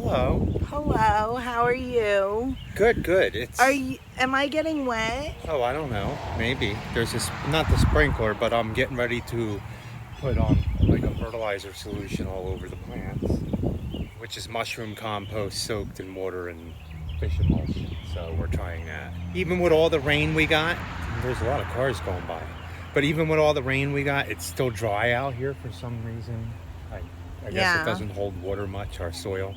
Hello. Hello, how are you? Good, good. Am I getting wet? Oh, I don't know. Maybe. There's this, not the sprinkler, but I'm getting ready to put on like a fertilizer solution all over the plants, which is mushroom compost soaked in water and fish emulsion. So we're trying that. Even with all the rain we got, there's a lot of cars going by. But even with all the rain we got, it's still dry out here for some reason. I guess it doesn't hold water much, our soil.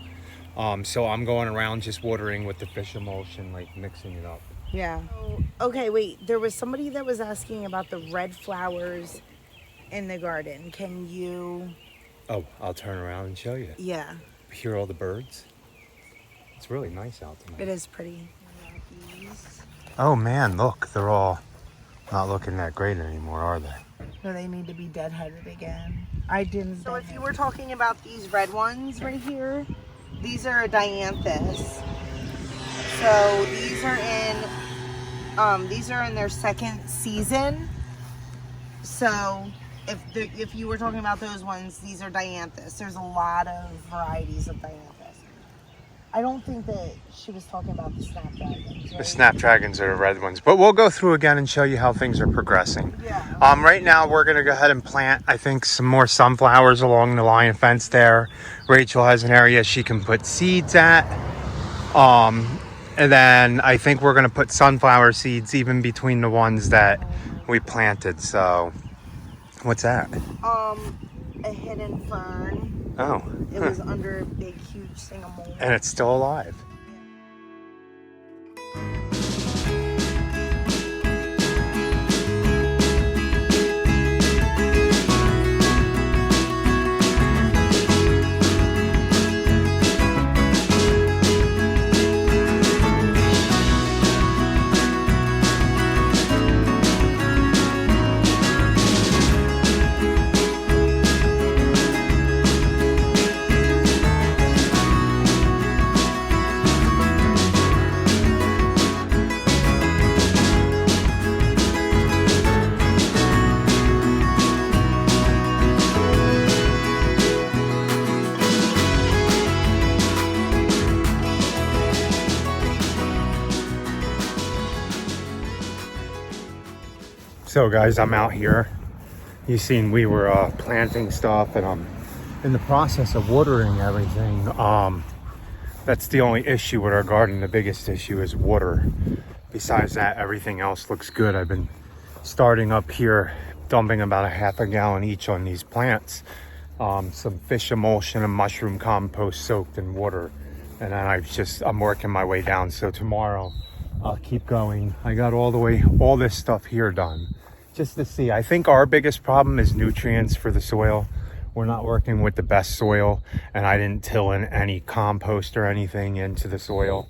So I'm going around just watering with the fish emulsion, like mixing it up. Yeah. Okay, wait. There was somebody that was asking about the red flowers in the garden. Can you... Oh, I'll turn around and show you. Yeah. Hear all the birds? It's really nice out tonight. It is pretty. Oh man, look, they're all not looking that great anymore, are they? No, they need to be deadheaded again. I didn't. So if you were talking about these red ones right here, these are a dianthus. So these are in their second season. So if you were talking about those ones, these are dianthus. There's a lot of varieties of dianthus. I don't think that she was talking about the snapdragons. Right? The snapdragons are the red ones, but we'll go through again and show you how things are progressing. Yeah. Right now we're gonna go ahead and plant, I think, some more sunflowers along the line fence there. Rachel has an area she can put seeds at. And then I think we're gonna put sunflower seeds even between the ones that we planted. So, what's that? A hidden fern. Oh. It was under a big, huge thing of mold. And it's still alive. So guys, I'm out here. You seen we were planting stuff, and I'm in the process of watering everything. That's the only issue with our garden. The biggest issue is water. Besides that, everything else looks good. I've been starting up here, dumping about a half a gallon each on these plants. Some fish emulsion and mushroom compost soaked in water. And then I'm working my way down. So tomorrow I'll keep going. I got all this stuff here done. Just to see, I think our biggest problem is nutrients for the soil. We're not working with the best soil, and I didn't till in any compost or anything into the soil.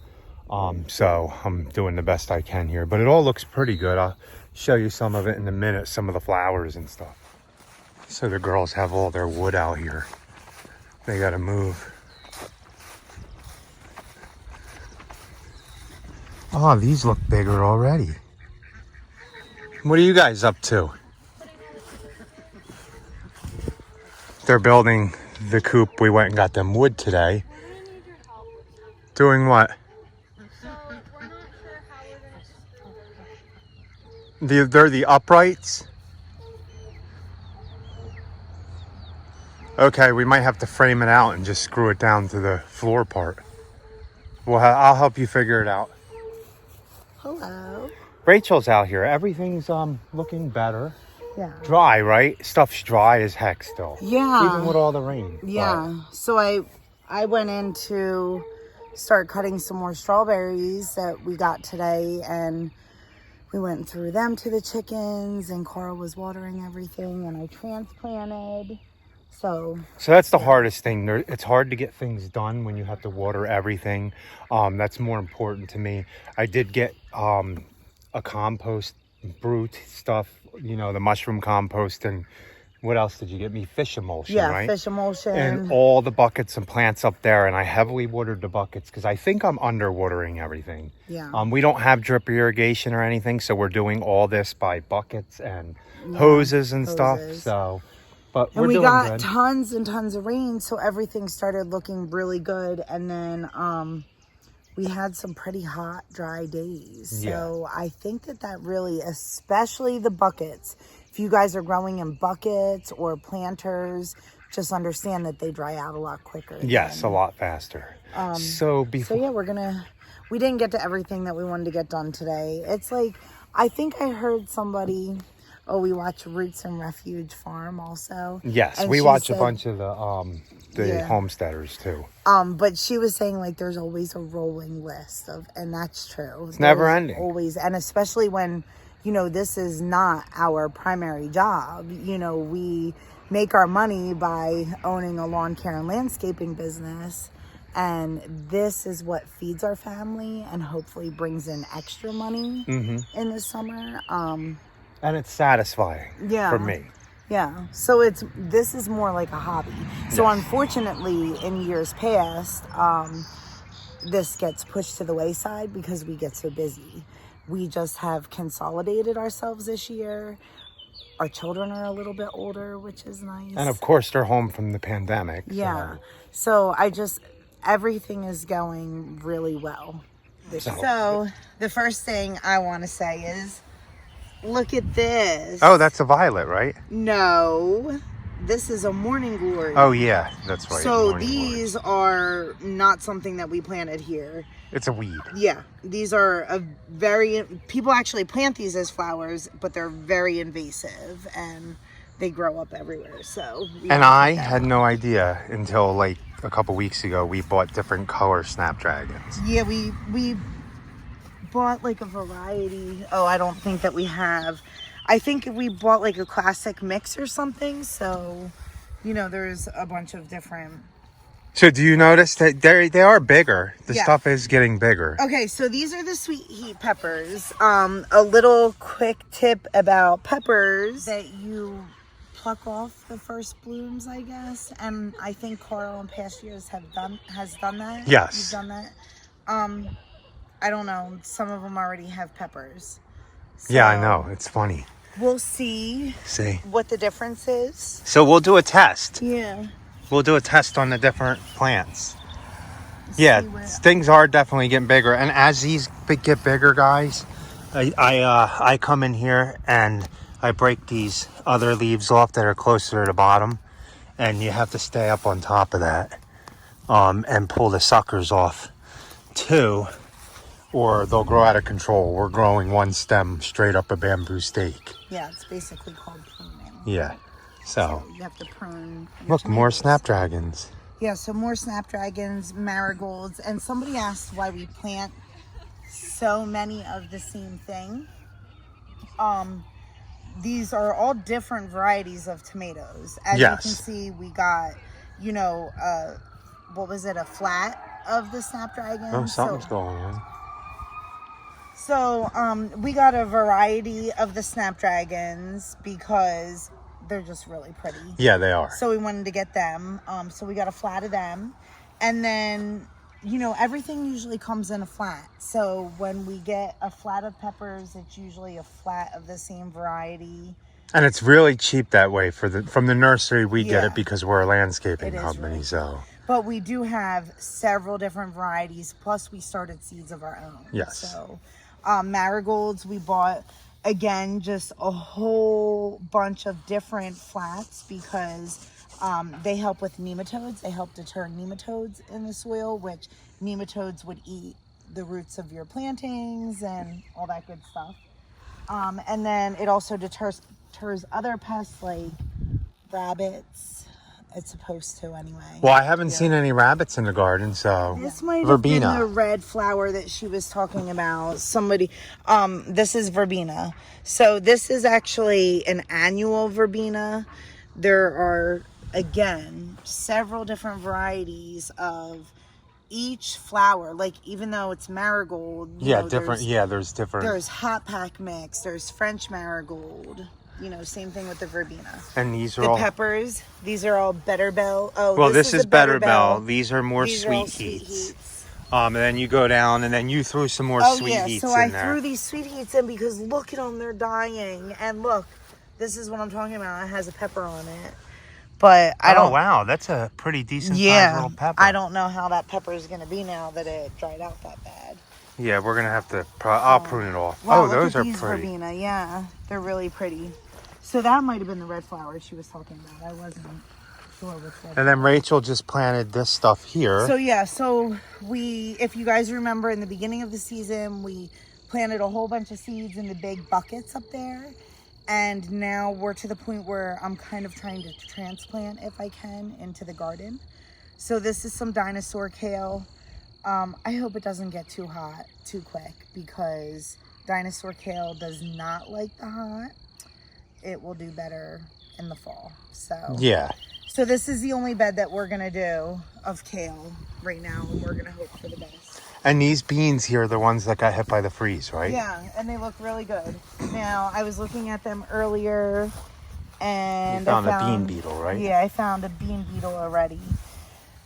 So I'm doing the best I can here, but it all looks pretty good. I'll show you some of it in a minute, some of the flowers and stuff. So the girls have all their wood out here. They gotta move. Oh, these look bigger already. What are you guys up to? They're building the coop. We went and got them wood today. We're gonna need your help. Doing what? So we're not sure how we're gonna They're the uprights? Okay, we might have to frame it out and just screw it down to the floor part. Well, I'll help you figure it out. Hello. Rachel's out here. Everything's looking better. Yeah. Dry, right? Stuff's dry as heck still. Yeah. Even with all the rain. Yeah. So I went in to start cutting some more strawberries that we got today, and we went through them to the chickens, and Carl was watering everything, and I transplanted. So that's the hardest thing. It's hard to get things done when you have to water everything. That's more important to me. I did get a compost brute stuff, you know, the mushroom compost, and what else did you get me? Fish emulsion, right? Yeah, fish emulsion. And all the buckets and plants up there, and I heavily watered the buckets because I think I'm underwatering everything. Yeah. We don't have drip irrigation or anything, so we're doing all this by buckets and hoses and stuff. So But And we're we doing got good. tons and tons of rain, so everything started looking really good. And then we had some pretty hot, dry days. Yeah. So I think that really, especially the buckets, if you guys are growing in buckets or planters, just understand that they dry out a lot quicker. Yes, a lot faster. So before, So yeah, we didn't get to everything that we wanted to get done today. It's like, I think I heard somebody, we watch Roots and Refuge Farm also. yes, And we she watch a said- bunch of the Yeah. homesteaders too. But she was saying like there's always a rolling list and that's true. It's never ending. Always, and especially when, this is not our primary job. We make our money by owning a lawn care and landscaping business, and this is what feeds our family and hopefully brings in extra money in the summer. And it's satisfying Yeah. for me. Yeah, so this is more like a hobby. So Yes. unfortunately, in years past, this gets pushed to the wayside because we get so busy. We just have consolidated ourselves this year. Our children are a little bit older, which is nice. And of course, they're home from the pandemic. Yeah. So everything is going really well. So the first thing I want to say is, look at this. Oh, that's a violet, right? No, this is a morning glory. Oh, yeah, that's right. So morning these are not something that we planted here. glory. It's a weed. Yeah, these are people actually plant these as flowers, but they're very invasive and they grow up everywhere. So And I had no idea until like a couple weeks ago we bought different color snapdragons. Yeah, we bought like a variety. Oh, I don't think that we have. I think we bought like a classic mix or something. So, there's a bunch of different. So do you notice that they are bigger? The Yeah. stuff is getting bigger. Okay, so these are the sweet heat peppers. A little quick tip about peppers that you pluck off the first blooms, I guess. And I think Carl in past years has done that. Yes. You've done that. I don't know. Some of them already have peppers. Yeah, I So know. It's funny. We'll see See. what the difference is. So we'll do a test. Yeah. We'll do a test on the different plants. Yeah, See where- things are definitely getting bigger. And as these get bigger, guys, I come in here and I break these other leaves off that are closer to the bottom. And you have to stay up on top of that and pull the suckers off too, or they'll grow out of control. We're growing one stem straight up a bamboo stake. Yeah, it's basically called pruning. Yeah, so You have to prune. your look, more tomatoes. snapdragons. Yeah, so more snapdragons, marigolds, and somebody asked why we plant so many of the same thing. These are all different varieties of tomatoes. As Yes. you can see, we got, what was it, a flat of the snapdragon? Oh, something's going on. So, we got a variety of the snapdragons because they're just really pretty. Yeah, they are. So we wanted to get them. So we got a flat of them. And then, everything usually comes in a flat. So when we get a flat of peppers, it's usually a flat of the same variety. And it's really cheap that way from the nursery. We get Yeah. it because we're a landscaping It is company. really So But we do have several different varieties. Plus we started seeds of our own. Yes. So marigolds, we bought, again, just a whole bunch of different flats because they help with nematodes. They help deter nematodes in the soil, which nematodes would eat the roots of your plantings and all that good stuff. And then it also deters other pests like rabbits. It's supposed to anyway. well, I haven't seen any rabbits in the garden, so This might have been the Verbena. red flower that she was talking about. This is Verbena. So this is actually an annual Verbena. There are, again, several different varieties of each flower. Like, even though it's marigold. Different. There's different. There's hot pack mix. There's French marigold. Same thing with the Verbena. And these are The all. peppers, these are all Better Bell. Oh, Well, this is a Better Bell. These are more These are all sweet heats. And then you go down, and then you threw some more sweet heats so in I there. threw these sweet heats in because look at them, they're dying. And look, this is what I'm talking about. It has a pepper on it. But I don't. Oh wow, that's a pretty decent sized Yeah, little pepper. I don't know how that pepper is going to be now that it dried out that bad. Yeah, we're gonna have to. I'll prune it off. Wow, Oh, look those at are these pretty. Verbena. Yeah, they're really pretty. So that might have been the red flowers she was talking about. I wasn't sure which red. And then Rachel just planted this stuff here. So yeah, so if you guys remember in the beginning of the season, we planted a whole bunch of seeds in the big buckets up there. And now we're to the point where I'm kind of trying to transplant, if I can, into the garden. So this is some Dinosaur Kale. I hope it doesn't get too hot too quick because Dinosaur Kale does not like the hot. It will do better in the fall. So Yeah. So this is the only bed that we're gonna do of kale right now, and we're gonna hope for the best. And these beans here are the ones that got hit by the freeze, right? Yeah, and they look really good. Now I was looking at them earlier, and You found a bean beetle, right? Yeah, I found a bean beetle already.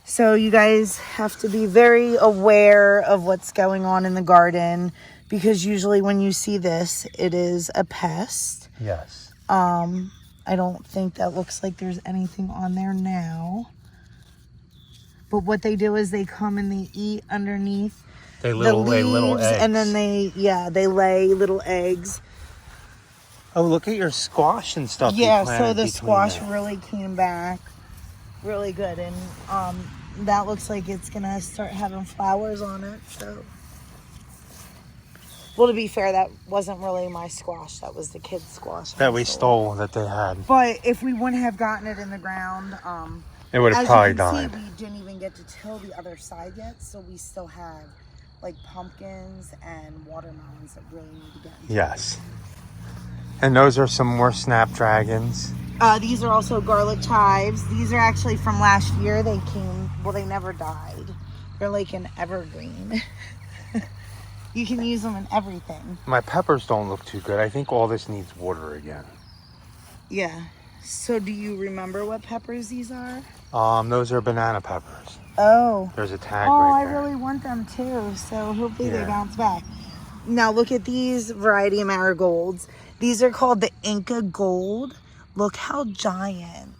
So you guys have to be very aware of what's going on in the garden, because usually when you see this, it is a pest. Yes. I don't think that looks like there's anything on there now. But what they do is they come and they eat underneath They the lay little leaves, eggs. and then they lay little eggs. Oh, look at your squash and stuff. Yeah, you so planted the between squash there. really came back really good, and that looks like it's gonna start having flowers on it. So, well, to be fair, that wasn't really my squash. That was the kids' squash That we stole that they had. But if we wouldn't have gotten it in the ground, It would have as probably you can died. see, we didn't even get to till the other side yet, so we still have like pumpkins and watermelons that really need to get into. Yes. And those are some more snapdragons. These are also garlic chives. These are actually from last year. They came, well, they never died. They're like an evergreen. You can use them in everything. My peppers don't look too good. I think all this needs water again. Yeah. So do you remember what peppers these are? Those are banana peppers. Oh. There's a tag Oh, right I there. really want them too. So hopefully they Yeah. bounce back. Now look at these variety of marigolds. These are called the Inca Gold. Look how giant.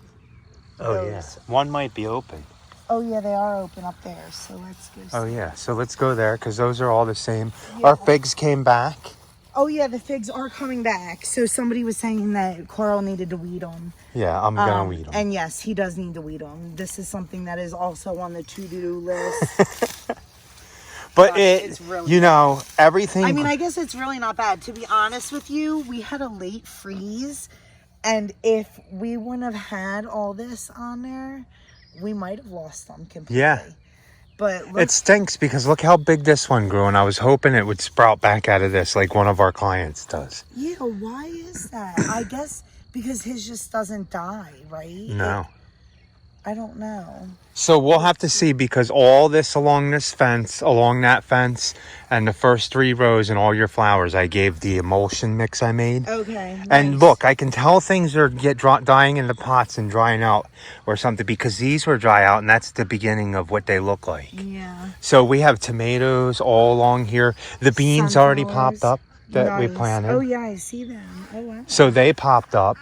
Oh, those- yeah. One might be open. Oh yeah, they are open up there. So let's go see. Oh, yeah. So let's go there because those are all the same. Yeah. Our figs came back. Oh yeah, the figs are coming back. So somebody was saying that Carl needed to weed them. Yeah, I'm going to weed them. And yes, he does need to weed them. This is something that is also on the to-do list. But it's really you know, everything. I mean, I guess it's really not bad. To be honest with you, we had a late freeze. And if we wouldn't have had all this on there, we might have lost them completely. Yeah. But look, It stinks because look how big this one grew, and I was hoping it would sprout back out of this like one of our clients does. yeah, why is that? I guess because his just doesn't die, right? No. I don't know. So we'll have to see because all this along this fence, along that fence, and the first 3 rows and all your flowers, I gave the emulsion mix I made. Okay. And nice. look, I can tell things are dying in the pots and drying out or something because these were dry out and that's the beginning of what they look like. Yeah. So we have tomatoes all along here. The beans already Sunflowers. popped up that we Nice. planted. Oh yeah, I see them. Oh wow. So they popped up.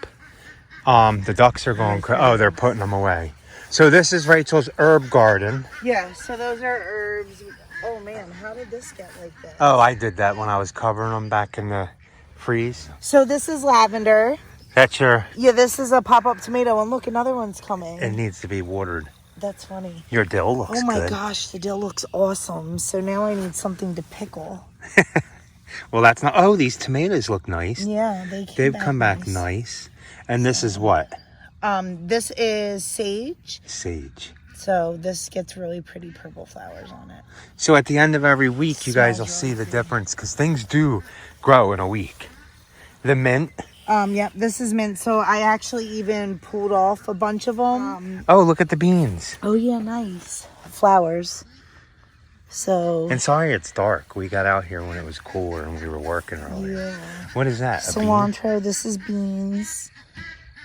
The ducks are going crazy. Oh, they're putting them away. So this is Rachel's herb garden. Yeah, so those are herbs. Oh man, how did this get like this? Oh, I did that when I was covering them back in the freeze. So this is lavender. That's your, Yeah, this is a pop-up tomato, and look, another one's coming. it needs to be watered. That's funny. Your dill looks Oh my good. gosh, the dill looks awesome. So now I need something to pickle. Well, that's not, oh, these tomatoes look nice. Yeah, They've come back nice. And this is what? This is sage. Sage. So this gets really pretty purple flowers on it. So at the end of every week, you guys will Smells see really the difference because things do grow in a week. The mint. Yep, this is mint. So I actually even pulled off a bunch of them. Oh, look at the beans. Oh yeah, nice. Flowers. So And sorry it's dark. We got out here when it was cooler and we were working earlier. yeah. What is that? A bean? Cilantro, this is beans.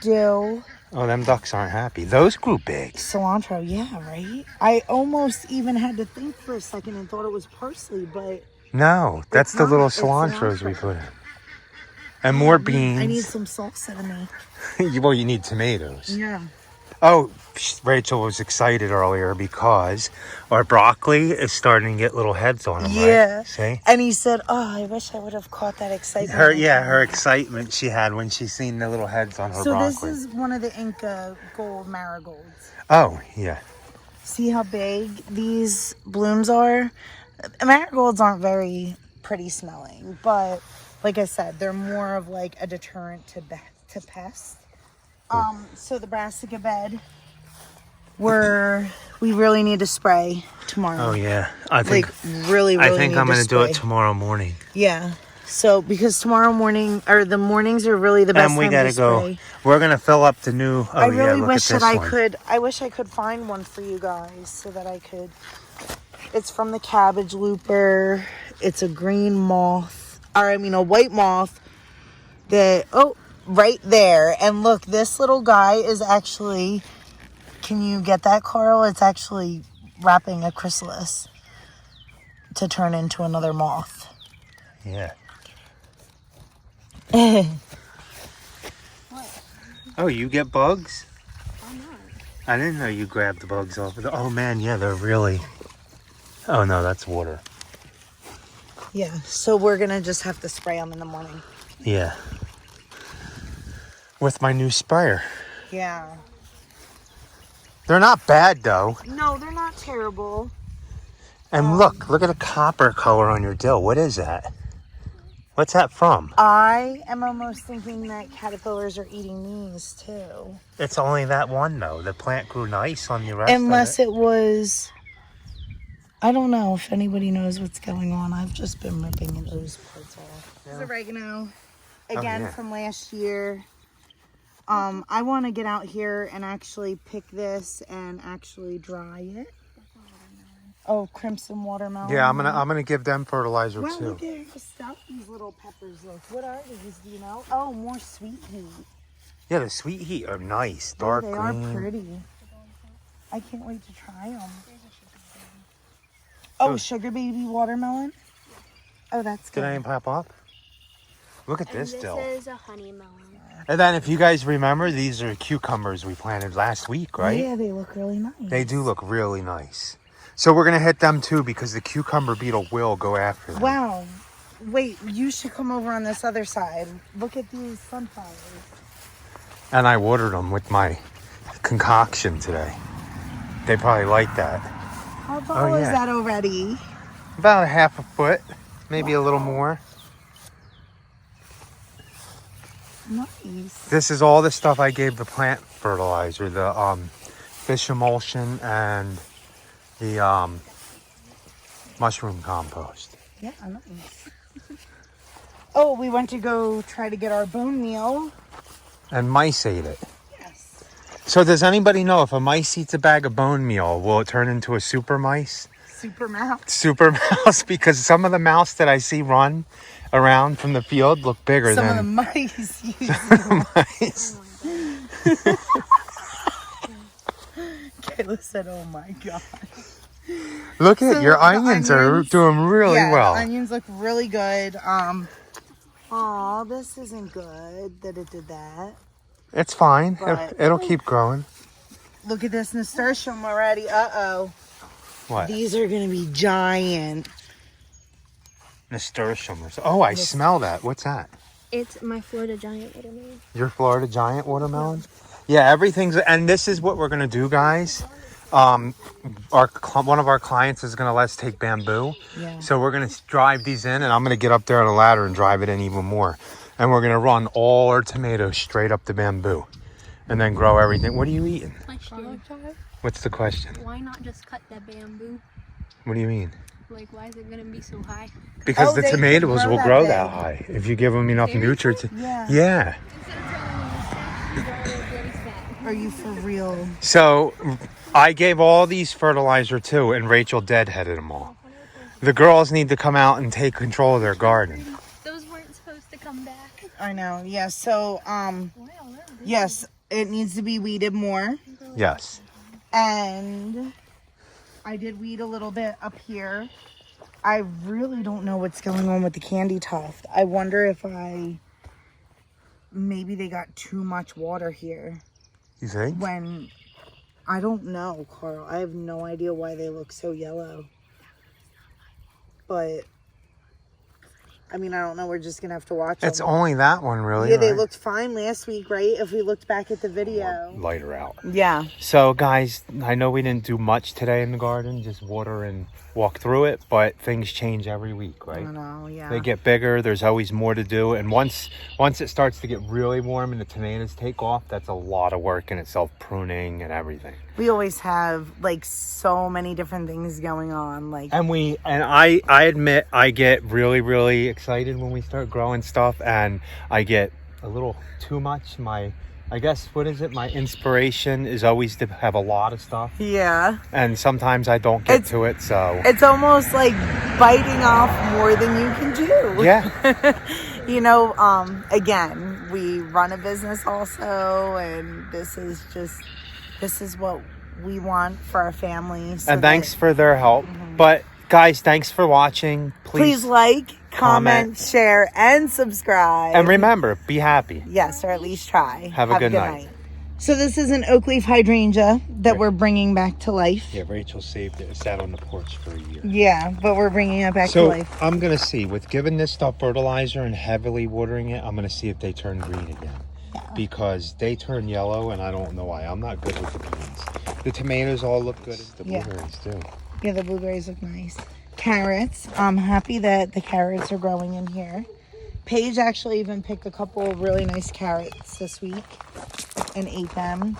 Dill. Oh, them ducks aren't happy. Those grew big. Cilantro, yeah, right? I almost even had to think for a second and thought it was parsley, but No, that's It's the not. little It's cilantros we cilantro. put in. And more I need beans. some salsa to make. Well, you need tomatoes. Yeah. Oh, Rachel was excited earlier because our broccoli is starting to get little heads on them, Yeah. right? See? And he said, "Oh, I wish I would have caught that excitement." Her excitement she had when she seen the little heads on her So broccoli. this is one of the Inca gold marigolds. Oh, yeah. See how big these blooms are? Marigolds aren't very pretty smelling, but like I said, they're more of like a deterrent to pests. So the Brassica Bed, we really need to spray tomorrow. Oh, yeah. I think really I think need I'm to going to do it spray. tomorrow morning. Yeah. So because tomorrow morning, or the mornings are really the best And we time got to to go. spray. We're going to fill up the new. Oh, I really look wish at that this I one. could. I wish I could find one for you guys so that I could. It's from the cabbage looper. It's a green moth, or I mean a white moth. Right there. And look, this little guy is actually. Can you get that, Carl? It's actually wrapping a chrysalis to turn into another moth. Yeah. What? Oh, you get bugs? I'm not. I didn't know you grabbed the bugs off of the. Oh, man, yeah, they're really. Oh, no, that's water. Yeah, so we're going to just have to spray them in the morning. Yeah. With my new sprayer. Yeah. They're not bad, though. No, they're not terrible. And look at the copper color on your dill. What is that? What's that from? I am almost thinking that caterpillars are eating these too. It's only that one, though. The plant grew nice on the rest Unless of it was... I don't know if anybody knows what's going on. I've just been ripping those parts off. This is oregano. Again, yeah. from last year. I want to get out here and actually pick this and actually dry it. Oh, crimson watermelon. Yeah, I'm gonna give them fertilizer Wow, too. look at how stout these little peppers look. What are these? Do you know? Oh, more sweet heat. Yeah, the sweet heat are nice, dark they green. are pretty. I can't wait to try them. Oh, sugar baby watermelon. Oh, that's good. Did any pop up? Look at And this dill. This is a honey melon. And then, if you guys remember, these are cucumbers we planted last week, right? Yeah, they look really nice. They do look really nice. So we're gonna hit them too because the cucumber beetle will go after them. Wow. Wait, you should come over on this other side. Look at these sunflowers. And I watered them with my concoction today. They probably like that. How tall is yeah. that already? About a half a foot, maybe a little more. Nice. This is all the stuff I gave the plant fertilizer, the fish emulsion and the mushroom compost. Yeah, nice. Oh, we went to go try to get our bone meal. And mice ate it. Yes. So does anybody know if a mice eats a bag of bone meal, will it turn into a super mice? Super mouse. Super mouse? Because some of the mouse that I see run around from the field look bigger Some than of the mice use mice. Kayla said, oh my god. Look at So your the onions are doing really yeah, well. the onions look really good. Aw, this isn't good that it did that. It's fine. But- It'll keep growing. Look at this nasturtium already. Uh-oh. What? These are going to be giant. Nasturtium. Oh, I smell that. What's that? It's my Florida giant watermelon. Your Florida giant watermelon? Yeah, everything's... And this is what we're going to do, guys. One of our clients is going to let us take bamboo. Yeah. So we're going to drive these in, and I'm going to get up there on a ladder and drive it in even more. And we're going to run all our tomatoes straight up the bamboo. And then grow everything. What are you eating? Question. What's the question? Why not just cut the bamboo? What do you mean? Like, why is it gonna be so high? Because Oh, the they tomatoes grow will that grow big. that high if you give them enough nutrients. Yeah. Yeah. Are you for real? So I gave all these fertilizer too, and Rachel deadheaded them all. The girls need to come out and take control of their garden. Those weren't supposed to come back. I know. Yeah. So, yes, it needs to be weeded more. Yes. And I did weed a little bit up here. I really don't know what's going on with the candy tuft. I wonder if maybe they got too much water here You think? when I don't know, Carl. I have no idea why they look so yellow. But, I mean, I don't know. We're just going to have to watch It's them. only that one, really. Yeah, they right? looked fine last week, right? If we looked back at the video. Lighter out. Yeah. So, guys, I know we didn't do much today in the garden, just water and walk through it, but things change every week, right? I know, yeah. They get bigger. There's always more to do. And once it starts to get really warm and the tomatoes take off, that's a lot of work in itself, pruning and everything. We always have, like, so many different things going on. Like, And I admit I get really, really excited when we start growing stuff, and I get a little too much. I guess, what is it? My inspiration is always to have a lot of stuff. yeah. And sometimes I don't get to it, so. It's almost like biting off more than you can do. Yeah. You know, again, we run a business also, and this is what we want for our family. So And thanks for their help. But, guys, thanks for watching. please like, comment, share, and subscribe. And remember, be happy. Yes, or at least try. Have a good night. So this is an oak leaf hydrangea that we're bringing back to life. Yeah, Rachel saved it. It sat on the porch for a year. Yeah, but we're bringing it back to So life. I'm going to see, with giving this stuff fertilizer and heavily watering it, I'm going to see if they turn green again. Yeah. Because they turn yellow, and I don't know why. I'm not good with the beans. The tomatoes all look good. The blueberries too. Yeah, the blueberries look nice. Carrots. I'm happy that the carrots are growing in here. Paige actually even picked a couple of really nice carrots this week and ate them.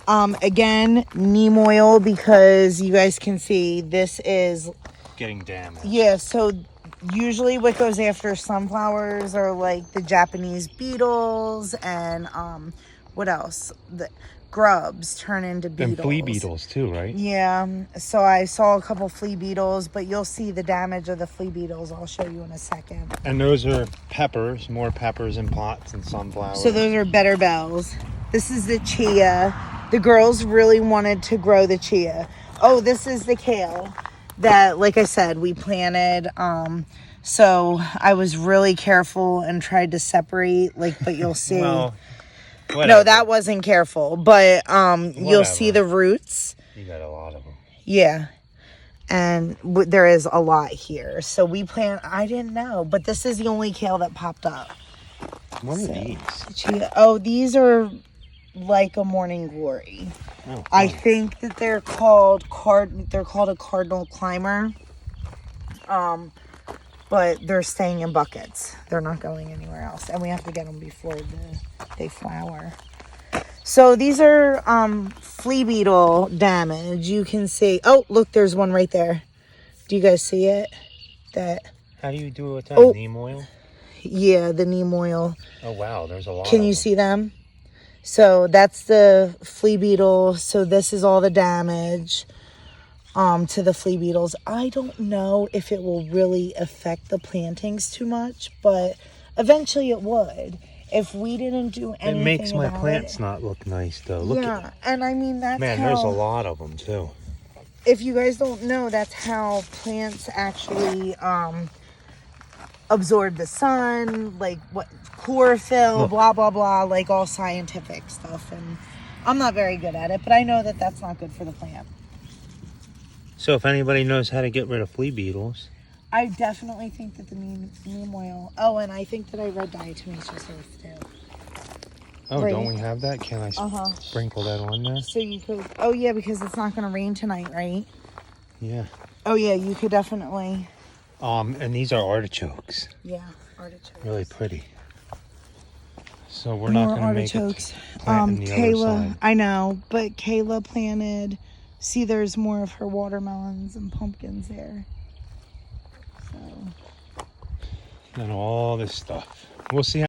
Again, neem oil, because you guys can see this is getting damaged. Yeah, so usually what goes after sunflowers are like the Japanese beetles and what else? The grubs turn into beetles. And flea beetles too, right? Yeah, so I saw a couple flea beetles, but you'll see the damage of the flea beetles. I'll show you in a second. And those are peppers, more peppers in pots and sunflowers. So those are better bells. This is the chia. The girls really wanted to grow the chia. Oh, this is the kale that, like I said, we planted. So I was really careful and tried to separate, but you'll see. Well, no, that wasn't careful, but you'll see the roots. You got a lot of them. Yeah. And there is a lot here. So we plant, I didn't know, but this is the only kale that popped up. What are these? Chia. Oh, these are like a morning glory. Oh, I think that they're called a Cardinal Climber. But they're staying in buckets. They're not going anywhere else. And we have to get them before they flower. So these are flea beetle damage. You can see. Oh, look, there's one right there. Do you guys see it? How do you do it with that? Oh. Neem oil? Yeah, the neem oil. Oh, wow. There's a lot Can you see them? So that's the flea beetle. So this is all the damage to the flea beetles. I don't know if it will really affect the plantings too much, but eventually it would. If we didn't do anything, it makes my about plants not look nice, though. Look yeah, and I mean that's man, there's a lot of them too. If you guys don't know, that's how plants actually absorb the sun, like what chlorophyll, blah blah blah, like all scientific stuff. And I'm not very good at it, but I know that that's not good for the plant. So if anybody knows how to get rid of flea beetles, I definitely think that the neem oil. Oh, and I think that I read diatomaceous earth too. oh, Right. don't we have that? Can I sprinkle that on there? So you could. Oh yeah, because it's not going to rain tonight, right? Yeah. Oh yeah, you could definitely. And these are artichokes. Yeah, artichokes. Really pretty. So we're not going to make artichokes. it plant the other Kayla, side. I know, but Kayla planted. See, there's more of her watermelons and pumpkins there. So. And all this stuff. We'll see how